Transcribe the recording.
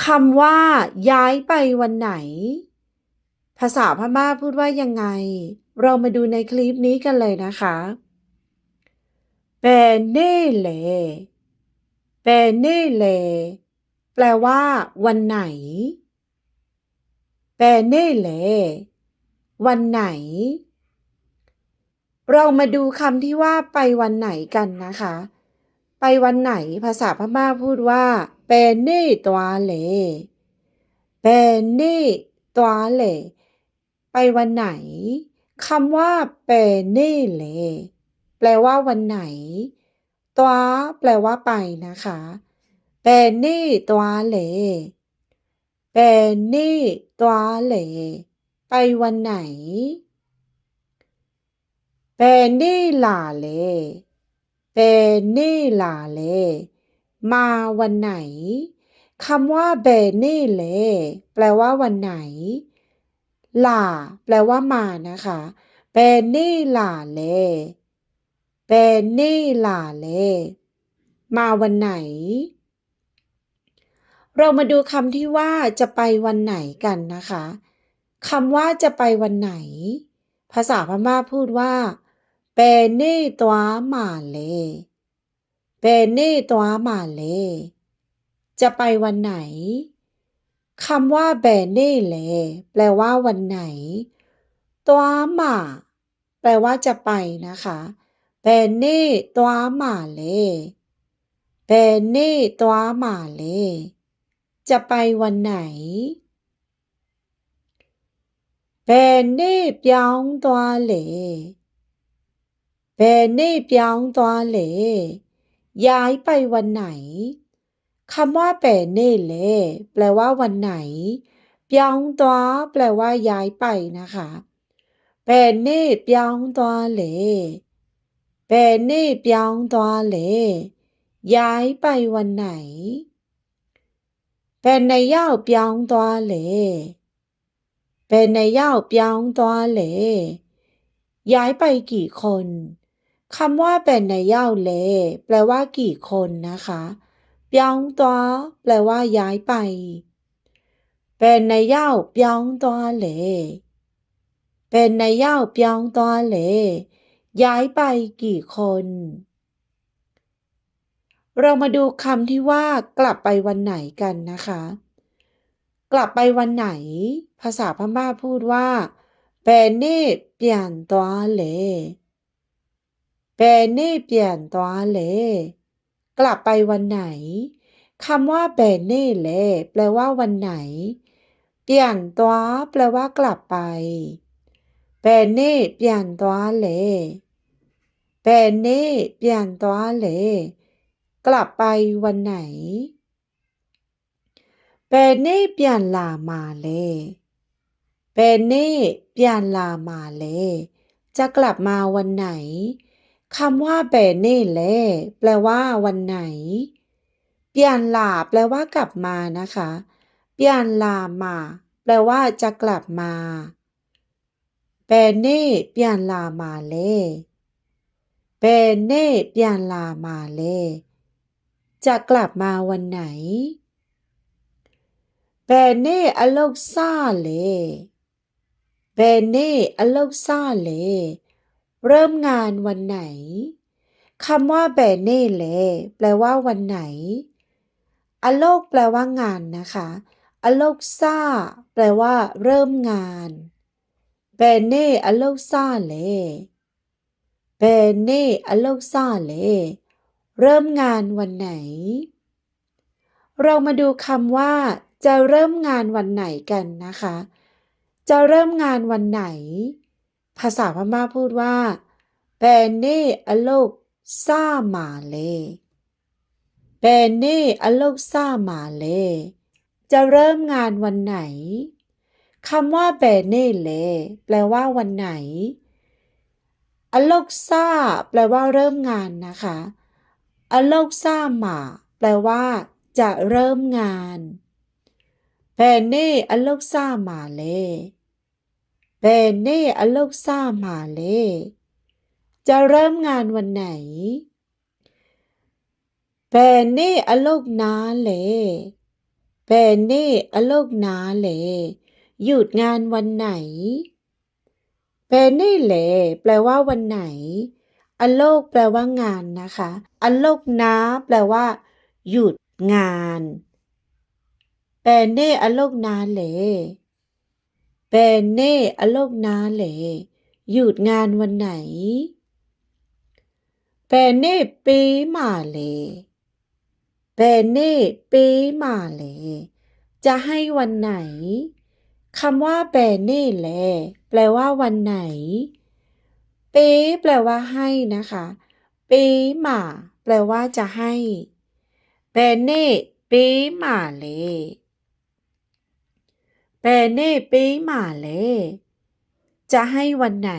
คำว่าย้ายไปวันไหนภาษาพม่าพูดว่ายังไงเรามาดูในคลิปนี้กันเลยนะคะเปเน่เลเปเน่เลแปลว่าวันไหนเปเน่เลวันไหนเรามาดูคำที่ว่าไปวันไหนกันนะคะไปวันไหนภาษาพม่าพูดว่าเปเน่ตัวเลเปเน่ตัวเลไปวันไหนคำว่าเปเน่เลแปลว่าวันไหนตัวแปลว่าไปนะคะเปเน่ตัวเลเปเน่ตัวเลไปวันไหนเปเน่ลาเลเปเน่ลาเลมาวันไหนคำว่าเบเน่เลแปลว่าวันไหนลาแปลว่ามานะคะเบเน่ลาเลเบเน่ลาเลมาวันไหนเรามาดูคำที่ว่าจะไปวันไหนกันนะคะคำว่าจะไปวันไหนภาษาพม่าพูดว่าเปเน่ตัวมาเลเปเน่ตัวมาเลจะไปวันไหนคำว่าเบเน่เลแปลว่าวันไหนตัวมาแปลว่าจะไปนะคะเบเน่ตัวมาเลเบเน่ตัวมาเลจะไปวันไหนเบเน่เปียงตัวเหลเบเน่เปียงตัวเหลย้ายไปวันไหนคำว่าเบเน่เลแปลว่าวันไหนเปียงตัวแปลว่าย้ายไปนะคะเบเน่เปียงตัวเหลเบเน่เปียงตัวเหลย้ายไปวันไหนเป็นในย่าเปียงตัวเหลเป็นในย่าเปียงตัวเหลย้ายไปกี่คนคำว่าเป็นในย่าเหลแปลว่ากี่คนนะคะเปียงตัวแปลว่าย้ายไปเป็นในย่าเปียงตัวเหลเป็นในย่าเปียงตัวเหลย้ายไปกี่คนเรามาดูคำที่ว่ากลับไปวันไหนกันนะคะกลับไปวันไหนภาษาพม่าพูดว่าเปเน่เปลี่ยนตัวเหลเปเน่เปลี่ยนตัวเหลกลับไปวันไหนคำว่าเปเน่เลแปลว่าวันไหนเปลี่ยนตัวแปลว่ากลับไปเปเน่เปลี่ยนตัวเหลเปเน่เปลี่ยนตัวเหลกลับไปวันไหนเปเน่เปลี่ยนลามาเลเปเน่เปลี่ยนลามาเลจะกลับมาวันไหนคำว่าเปเน่เลแปลว่าวันไหนเปลี่ยนลาแปลว่ากลับมานะคะเปลี่ยนลามาแปลว่าจะกลับมาเปเน่เปลี่ยนลามาเลเปเน่เปลี่ยนลามาเลจะกลับมาวันไหนเปเน่อโลกซาเลเปเน่อโลกซาเลเริ่มงานวันไหนคำว่าเปเน่เลแปลว่าวันไหนอโลกแปลว่างานนะคะอโลกซาแปลว่าเริ่มงานเปเน่อโลกซาเลเปเน่อโลกซาเลเริ่มงานวันไหนเรามาดูคำว่าจะเริ่มงานวันไหนกันนะคะจะเริ่มงานวันไหนภาษาพม่าพูดว่าเปเน่อโลกซามาเลเปเน่อโลกซามาเลจะเริ่มงานวันไหนคำว่าเปเน่เลแปลว่าวันไหนอโลกซาแปลว่าเริ่มงานนะคะอโลกซามาแปลว่าจะเริ่มงานเปเน่อโลกซามาเลเปเน่อโลกซามาเลจะเริ่มงานวันไหนเปเน่อโลกนาเล แบเน่อโลกนาแหลหยุดงานวันไหนแบเน่แหลแปลว่าวันไหนอโลกแปลว่างานนะคะอโลกนาแปลว่าหยุดงานแบเน่อโลกนาแหลแบเน่อโลกนาแหลหยุดงานวันไหนแบเน่ปีหมาแหลแบเน่ปีหมาแหลจะให้วันไหนคำว่าแบเน่แหลแปลว่าวันไหนเป๊แปลว่าให้นะคะเป๊หมาแปลว่าจะให้แบเน่เป๊หมาแหลแบเน่เป๊หมาแหลจะให้วันไหน